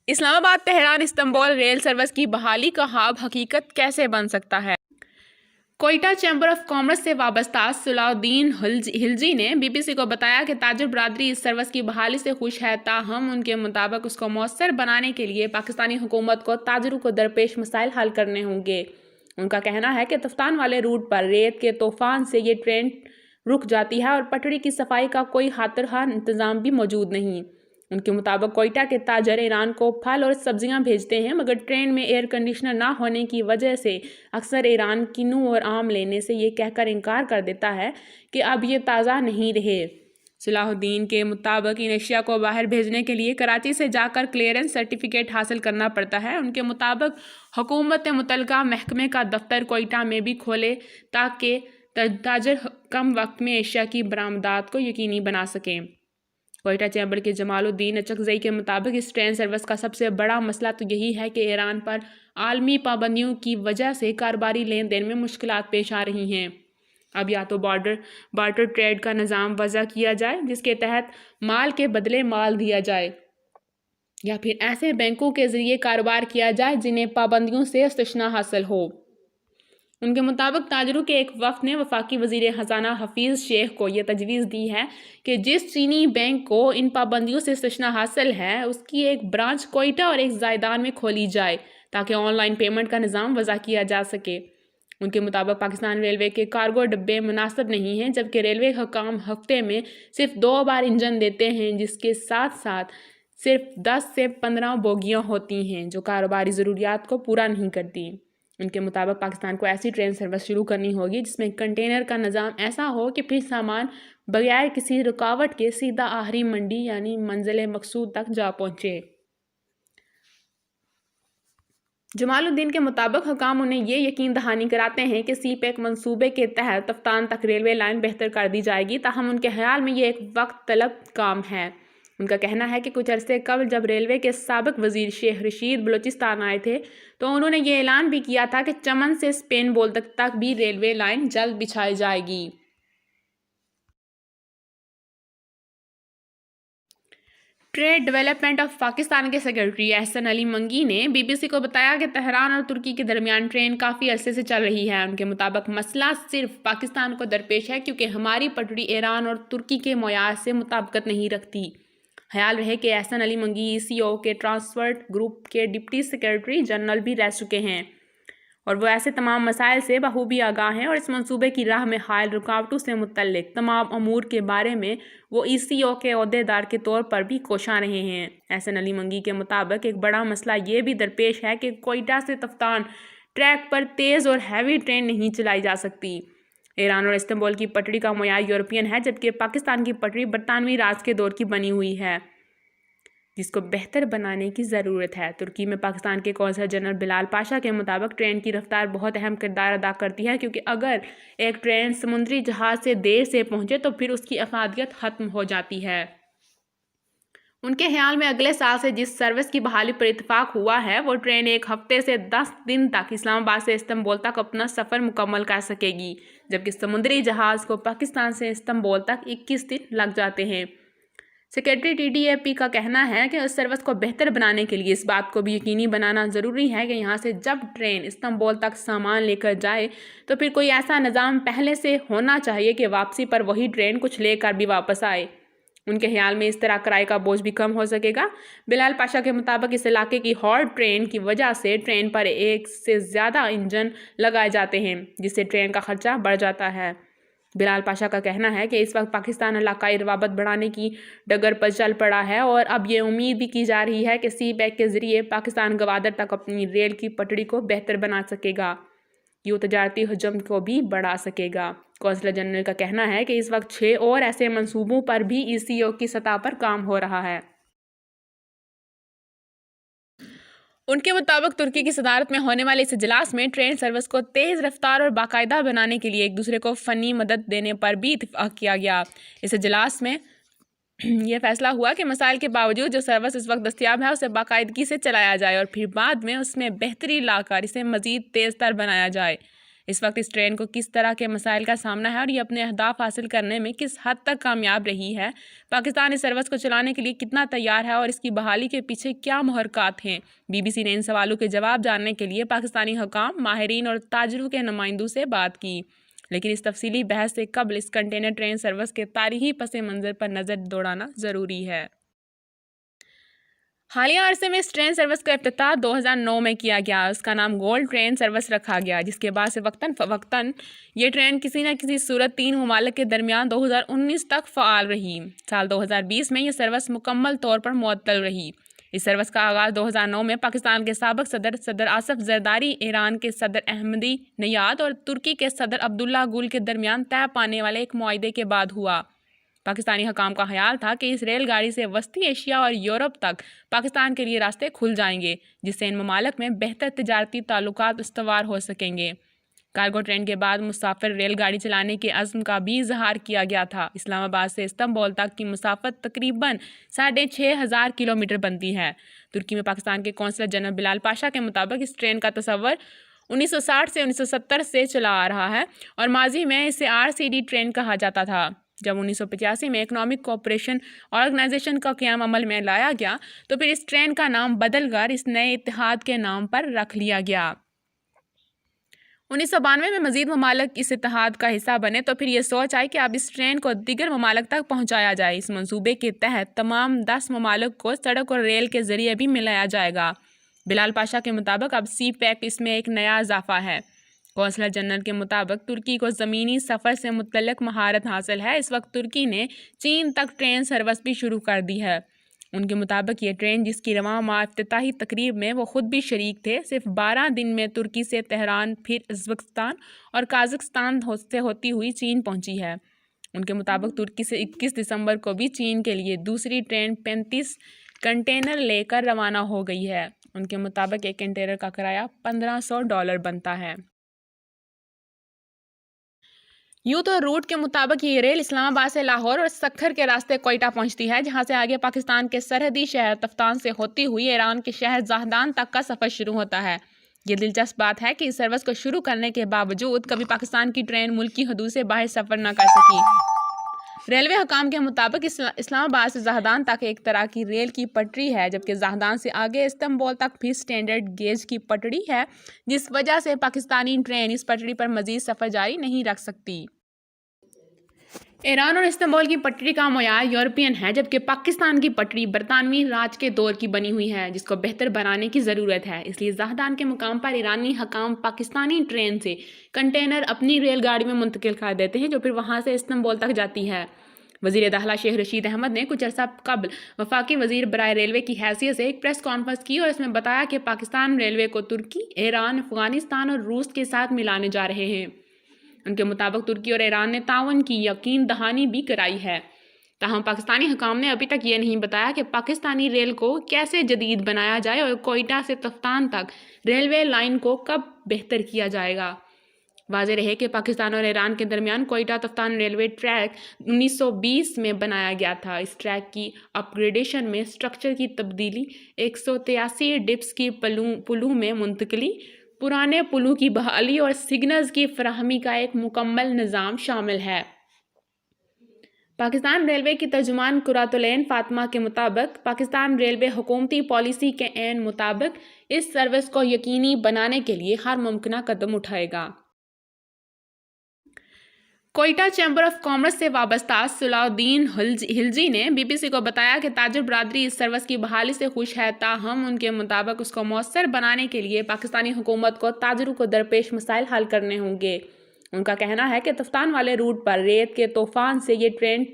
اسلام آباد Tehran Istanbul rail service کی بحالی کا خواب حقیقت کیسے بن سکتا ہے؟ کوئٹہ چیمبر آف کامرس سے وابستہ صلاح الدین ہلجی نے بی بی سی کو بتایا کہ تاجر برادری اس سروس کی بحالی سے خوش ہے، تاہم ان کے مطابق اس کو مؤثر بنانے کے لیے پاکستانی حکومت کو تاجروں کو درپیش مسائل حل کرنے ہوں گے۔ ان کا کہنا ہے کہ تفتان والے روٹ پر ریت کے طوفان سے یہ ٹرین رک جاتی ہے اور پٹڑی کی صفائی کا کوئی خاطرخواہ انتظام بھی موجود نہیں۔ ان کے مطابق کوئٹہ کے تاجر ایران کو پھل اور سبزیاں بھیجتے ہیں، مگر ٹرین میں ایئر کنڈیشنر نہ ہونے کی وجہ سے اکثر ایران کینو اور آم لینے سے یہ کہہ کر انکار کر دیتا ہے کہ اب یہ تازہ نہیں رہے۔ صلاح الدین کے مطابق ان اشیاء کو باہر بھیجنے کے لیے کراچی سے جا کر کلیئرنس سرٹیفکیٹ حاصل کرنا پڑتا ہے۔ ان کے مطابق حکومت متعلقہ محکمے کا دفتر کوئٹہ میں بھی کھولے تاکہ تاجر کم وقت میں اشیاء کی برآمدات کو یقینی بنا سکیں۔ کوئٹہ چیمبر کے جمال الدین اچکزئی کے مطابق اس ٹرین سروس کا سب سے بڑا مسئلہ تو یہی ہے کہ ایران پر عالمی پابندیوں کی وجہ سے کاروباری لین دین میں مشکلات پیش آ رہی ہیں۔ اب یا تو بارٹر ٹریڈ کا نظام وضع کیا جائے جس کے تحت مال کے بدلے مال دیا جائے، یا پھر ایسے بینکوں کے ذریعے کاروبار کیا جائے جنہیں پابندیوں سے استثناء حاصل ہو۔ ان کے مطابق تاجروں کے ایک وفد نے وفاقی وزیر خزانہ حفیظ شیخ کو یہ تجویز دی ہے کہ جس چینی بینک کو ان پابندیوں سے استثناء حاصل ہے اس کی ایک برانچ کوئٹہ اور ایک زائدان میں کھولی جائے تاکہ آن لائن پیمنٹ کا نظام وضع کیا جا سکے۔ ان کے مطابق پاکستان ریلوے کے کارگو ڈبے مناسب نہیں ہیں، جبکہ ریلوے حکام ہفتے میں صرف 2 بار انجن دیتے ہیں، جس کے ساتھ ساتھ صرف 10 سے 15 بوگیاں ہوتی ہیں جو کاروباری ضروریات کو پورا نہیں کرتی۔ ان کے مطابق پاکستان کو ایسی ٹرین سروس شروع کرنی ہوگی جس میں کنٹینر کا نظام ایسا ہو کہ پھر سامان بغیر کسی رکاوٹ کے سیدھا آخری منڈی یعنی منزل مقصود تک جا پہنچے۔ جمال الدین کے مطابق حکام انہیں یہ یقین دہانی کراتے ہیں کہ سی پیک منصوبے کے تحت تفتان تک ریلوے لائن بہتر کر دی جائے گی، تاہم ان کے خیال میں یہ ایک وقت طلب کام ہے۔ ان کا کہنا ہے کہ کچھ عرصے قبل جب ریلوے کے سابق وزیر شیخ رشید بلوچستان آئے تھے تو انہوں نے یہ اعلان بھی کیا تھا کہ چمن سے اسپین بولدک تک بھی ریلوے لائن جلد بچھائی جائے گی۔ ٹریڈ ڈیولپمنٹ آف پاکستان کے سیکرٹری احسن علی منگی نے بی بی سی کو بتایا کہ تہران اور ترکی کے درمیان ٹرین کافی عرصے سے چل رہی ہے۔ ان کے مطابق مسئلہ صرف پاکستان کو درپیش ہے کیونکہ ہماری پٹڑی ایران اور ترکی کے معیار سے مطابقت نہیں رکھتی۔ خیال رہے کہ احسن علی منگی ECO کے ٹرانسپورٹ گروپ کے ڈپٹی سیکرٹری جنرل بھی رہ چکے ہیں اور وہ ایسے تمام مسائل سے بخوبی آگاہ ہیں، اور اس منصوبے کی راہ میں حائل رکاوٹوں سے متعلق تمام امور کے بارے میں وہ ECO کے عہدیدار کے طور پر بھی کوشاں رہے ہیں۔ احسن علی منگی کے مطابق ایک بڑا مسئلہ یہ بھی درپیش ہے کہ کوئٹہ سے تفتان ٹریک پر تیز اور ہیوی ٹرین نہیں چلائی جا سکتی۔ ایران اور استنبول کی پٹڑی کا معیار یورپین ہے، جبکہ پاکستان کی پٹڑی برطانوی راج کے دور کی بنی ہوئی ہے جس کو بہتر بنانے کی ضرورت ہے۔ ترکی میں پاکستان کے قونصل جنرل بلال پاشا کے مطابق ٹرین کی رفتار بہت اہم کردار ادا کرتی ہے، کیونکہ اگر ایک ٹرین سمندری جہاز سے دیر سے پہنچے تو پھر اس کی افادیت ختم ہو جاتی ہے۔ ان کے خیال میں اگلے سال سے جس سروس کی بحالی پر اتفاق ہوا ہے وہ ٹرین 1 ہفتے سے 10 دن تک اسلام آباد سے استنبول تک اپنا سفر مکمل کر سکے گی، جبکہ سمندری جہاز کو پاکستان سے استنبول تک 21 دن لگ جاتے ہیں۔ سیکرٹری TDAP کا کہنا ہے کہ اس سروس کو بہتر بنانے کے لیے اس بات کو بھی یقینی بنانا ضروری ہے کہ یہاں سے جب ٹرین استنبول تک سامان لے کر جائے تو پھر کوئی ایسا نظام پہلے سے ہونا چاہیے کہ واپسی پر وہی ٹرین کچھ لے کر بھی واپس آئے۔ ان کے خیال میں اس طرح کرائے کا بوجھ بھی کم ہو سکے گا۔ بلال پاشا کے مطابق اس علاقے کی ہارڈ ٹرین کی وجہ سے ٹرین پر 1 سے زیادہ انجن لگائے جاتے ہیں، جس سے ٹرین کا خرچہ بڑھ جاتا ہے۔ بلال پاشا کا کہنا ہے کہ اس وقت پاکستان علاقائی روابط بڑھانے کی ڈگر پر چل پڑا ہے، اور اب یہ امید بھی کی جا رہی ہے کہ سی پیک کے ذریعے پاکستان گوادر تک اپنی ریل کی پٹڑی کو بہتر بنا سکے گا، یہ تجارتی حجم کو بھی بڑھا سکے گا۔ قونصل جنرل کا کہنا ہے کہ اس وقت 6 اور ایسے منصوبوں پر بھی ECO کی سطح پر کام ہو رہا ہے۔ ان کے مطابق ترکی کی صدارت میں ہونے والے اس اجلاس میں ٹرین سروس کو تیز رفتار اور باقاعدہ بنانے کے لیے ایک دوسرے کو فنی مدد دینے پر بھی اتفاق کیا گیا۔ اس اجلاس میں یہ فیصلہ ہوا کہ مسائل کے باوجود جو سروس اس وقت دستیاب ہے اسے باقاعدگی سے چلایا جائے اور پھر بعد میں اس میں بہتری لا کر اسے مزید تیز تر بنایا جائے۔ اس وقت اس ٹرین کو کس طرح کے مسائل کا سامنا ہے اور یہ اپنے اہداف حاصل کرنے میں کس حد تک کامیاب رہی ہے؟ پاکستان اس سروس کو چلانے کے لیے کتنا تیار ہے اور اس کی بحالی کے پیچھے کیا محرکات ہیں؟ BBC نے ان سوالوں کے جواب جاننے کے لیے پاکستانی حکام، ماہرین اور تاجروں کے نمائندوں سے بات کی، لیکن اس تفصیلی بحث سے قبل اس کنٹینر ٹرین سروس کے تاریخی پس منظر پر نظر دوڑانا ضروری ہے۔ حالیہ عرصے میں اس ٹرین سروس کا افتتاح 2009 میں کیا گیا۔ اس کا نام گولڈ ٹرین سروس رکھا گیا، جس کے بعد سے وقتاً فوقتاً یہ ٹرین کسی نہ کسی صورت 3 ممالک کے درمیان 2019 تک فعال رہی۔ سال 2020 میں یہ سروس مکمل طور پر معطل رہی۔ اس سروس کا آغاز 2009 میں پاکستان کے سابق صدر آصف زرداری، ایران کے صدر احمدی نیاد اور ترکی کے صدر عبداللہ گل کے درمیان طے پانے والے ایک معاہدے کے بعد ہوا۔ پاکستانی حکام کا خیال تھا کہ اس ریل گاڑی سے وسطی ایشیا اور یورپ تک پاکستان کے لیے راستے کھل جائیں گے، جس سے ان ممالک میں بہتر تجارتی تعلقات استوار ہو سکیں گے۔ کارگو ٹرین کے بعد مسافر ریل گاڑی چلانے کے عزم کا بھی اظہار کیا گیا تھا۔ اسلام آباد سے استنبول تک کی مسافت تقریباً 6500 کلومیٹر بنتی ہے۔ ترکی میں پاکستان کے قونصلر جنرل بلال پاشا کے مطابق اس ٹرین کا تصور 1960 سے 1970 سے چلا آ رہا ہے اور ماضی میں اسے RCD ٹرین کہا جاتا تھا۔ جب 1985 میں اکنامک کوآپریشن آرگنائزیشن کا قیام عمل میں لایا گیا تو پھر اس ٹرین کا نام بدل کر اس نئے اتحاد کے نام پر رکھ لیا گیا۔ 1992 میں مزید ممالک اس اتحاد کا حصہ بنے تو پھر یہ سوچ آئی کہ اب اس ٹرین کو دیگر ممالک تک پہنچایا جائے۔ اس منصوبے کے تحت تمام 10 ممالک کو سڑک اور ریل کے ذریعے بھی ملایا جائے گا۔ بلال پاشا کے مطابق اب سی پیک اس میں ایک نیا اضافہ ہے۔ قونصلر جنرل کے مطابق ترکی کو زمینی سفر سے متعلق مہارت حاصل ہے۔ اس وقت ترکی نے چین تک ٹرین سروس بھی شروع کر دی ہے۔ ان کے مطابق یہ ٹرین، جس کی رواں ماہ افتتاحی تقریب میں وہ خود بھی شریک تھے، صرف 12 دن میں ترکی سے تہران، پھر ازبکستان اور قازقستان سے ہوتی ہوئی چین پہنچی ہے۔ ان کے مطابق ترکی سے 21 دسمبر کو بھی چین کے لیے دوسری ٹرین 35 کنٹینر لے کر روانہ ہو گئی ہے۔ ان کے مطابق ایک کنٹینر کا کرایہ $1500 بنتا ہے۔ یوں تو روٹ کے مطابق یہ ریل اسلام آباد سے لاہور اور سکھر کے راستے کوئٹہ پہنچتی ہے، جہاں سے آگے پاکستان کے سرحدی شہر تفتان سے ہوتی ہوئی ایران کے شہر زاہدان تک کا سفر شروع ہوتا ہے۔ یہ دلچسپ بات ہے کہ اس سروس کو شروع کرنے کے باوجود کبھی پاکستان کی ٹرین ملکی حدود سے باہر سفر نہ کر سکی۔ ریلوے حکام کے مطابق اسلام آباد سے زاہدان تک ایک طرح کی ریل کی پٹری ہے، جبکہ زاہدان سے آگے استنبول تک بھی سٹینڈرڈ گیج کی پٹری ہے، جس وجہ سے پاکستانی ٹرین اس پٹری پر مزید سفر جاری نہیں رکھ سکتی۔ ایران اور استنبول کی پٹری کا معیار یورپین ہے، جبکہ پاکستان کی پٹری برطانوی راج کے دور کی بنی ہوئی ہے، جس کو بہتر بنانے کی ضرورت ہے۔ اس لیے زاہدان کے مقام پر ایرانی حکام پاکستانی ٹرین سے کنٹینر اپنی ریل گاڑی میں منتقل کر دیتے ہیں، جو پھر وہاں سے استنبول تک جاتی ہے۔ وزیر داخلہ شیخ رشید احمد نے کچھ عرصہ قبل وفاقی وزیر برائے ریلوے کی حیثیت سے ایک پریس کانفرنس کی اور اس میں بتایا کہ پاکستان ریلوے کو ترکی، ایران، افغانستان اور روس کے ساتھ ملانے جا رہے ہیں۔ ان کے مطابق ترکی اور ایران نے تعاون کی یقین دہانی بھی کرائی ہے، تاہم پاکستانی حکام نے ابھی تک یہ نہیں بتایا کہ پاکستانی ریل کو کیسے جدید بنایا جائے اور کوئٹہ سے تفتان تک ریلوے لائن کو کب بہتر کیا جائے گا۔ واضح رہے کہ پاکستان اور ایران کے درمیان کوئٹہ تفتان ریلوے ٹریک 1920 میں بنایا گیا تھا۔ اس ٹریک کی اپ گریڈیشن میں اسٹرکچر کی تبدیلی، 183 ڈپس کی پلوں میں منتقلی، پرانے پلوں کی بحالی اور سگنلز کی فراہمی کا ایک مکمل نظام شامل ہے۔ پاکستان ریلوے کی ترجمان قرۃ العین فاطمہ کے مطابق پاکستان ریلوے حکومتی پالیسی کے عین مطابق اس سروس کو یقینی بنانے کے لیے ہر ممکنہ قدم اٹھائے گا۔ کوئٹہ چیمبر آف کامرس سے وابستہ صلاح الدین ہلجی نے BBC کو بتایا کہ تاجر برادری اس سروس کی بحالی سے خوش ہے، تاہم ان کے مطابق اس کو مؤثر بنانے کے لیے پاکستانی حکومت کو تاجروں کو درپیش مسائل حل کرنے ہوں گے۔ ان کا کہنا ہے کہ تفتان والے روٹ پر ریت کے طوفان سے یہ ٹرین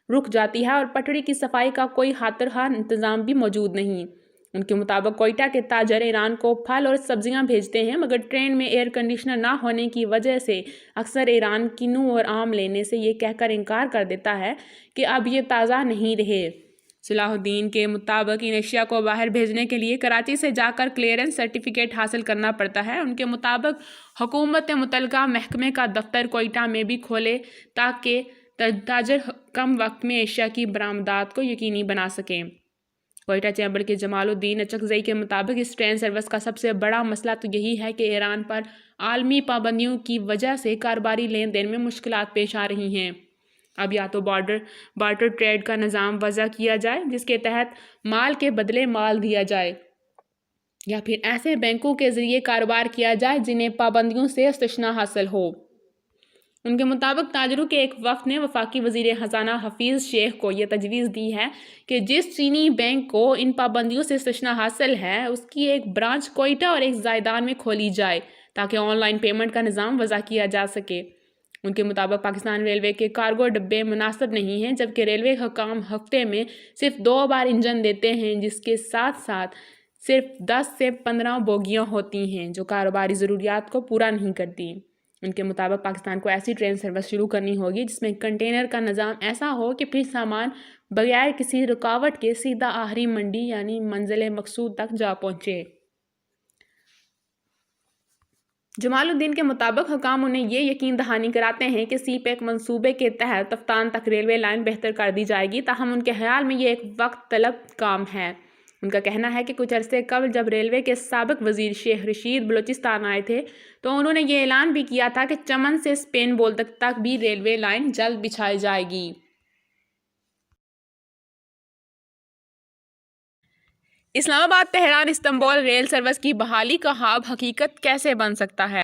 رک جاتی ہے اور پٹڑی کی صفائی کا کوئی خاطرخواہ انتظام بھی موجود نہیں۔ ان کے مطابق کوئٹہ کے تاجر ایران کو پھل اور سبزیاں بھیجتے ہیں، مگر ٹرین میں ایئر کنڈیشنر نہ ہونے کی وجہ سے اکثر ایران کینو اور آم لینے سے یہ کہہ کر انکار کر دیتا ہے کہ اب یہ تازہ نہیں رہے۔ صلاح الدین کے مطابق ان اشیاء کو باہر بھیجنے کے لیے کراچی سے جا کر کلیئرنس سرٹیفکیٹ حاصل کرنا پڑتا ہے۔ ان کے مطابق حکومت متعلقہ محکمے کا دفتر کوئٹہ میں بھی کھولے تاکہ تاجر کم وقت میں اشیاء کی برآمدات کو یقینی بنا سکیں۔ کوئٹہ چیمبر کے جمال الدین اچکزئی کے مطابق اس ٹرین سروس کا سب سے بڑا مسئلہ تو یہی ہے کہ ایران پر عالمی پابندیوں کی وجہ سے کاروباری لین دین میں مشکلات پیش آ رہی ہیں۔ اب یا تو بارٹر ٹریڈ کا نظام وضع کیا جائے جس کے تحت مال کے بدلے مال دیا جائے، یا پھر ایسے بینکوں کے ذریعے کاروبار کیا جائے جنہیں پابندیوں سے استثناء حاصل ہو۔ ان کے مطابق تاجروں کے ایک وفد نے وفاقی وزیر خزانہ حفیظ شیخ کو یہ تجویز دی ہے کہ جس چینی بینک کو ان پابندیوں سے استثناء حاصل ہے اس کی ایک برانچ کوئٹہ اور ایک زائدان میں کھولی جائے تاکہ آن لائن پیمنٹ کا نظام وضع کیا جا سکے۔ ان کے مطابق پاکستان ریلوے کے کارگو ڈبے مناسب نہیں ہیں، جبکہ ریلوے حکام ہفتے میں صرف 2 بار انجن دیتے ہیں، جس کے ساتھ ساتھ صرف 10 سے 15 بوگیاں ہوتی ہیں جو کاروباری ضروریات کو پورا نہیں کرتی۔ ان کے مطابق پاکستان کو ایسی ٹرین سروس شروع کرنی ہوگی جس میں کنٹینر کا نظام ایسا ہو کہ پھر سامان بغیر کسی رکاوٹ کے سیدھا آخری منڈی یعنی منزل مقصود تک جا پہنچے۔ جمال الدین کے مطابق حکام انہیں یہ یقین دہانی کراتے ہیں کہ سی پیک منصوبے کے تحت تفتان تک ریلوے لائن بہتر کر دی جائے گی، تاہم ان کے خیال میں یہ ایک وقت طلب کام ہے۔ ان کا کہنا ہے کہ کچھ عرصے قبل جب ریلوے کے سابق وزیر شیخ رشید بلوچستان آئے تھے تو انہوں نے یہ اعلان بھی کیا تھا کہ چمن سے اسپین بولدک تک بھی ریلوے لائن جلد بچھائی جائے گی۔ اسلام آباد تہران استنبول ریل سروس کی بحالی کا خواب حقیقت کیسے بن سکتا ہے؟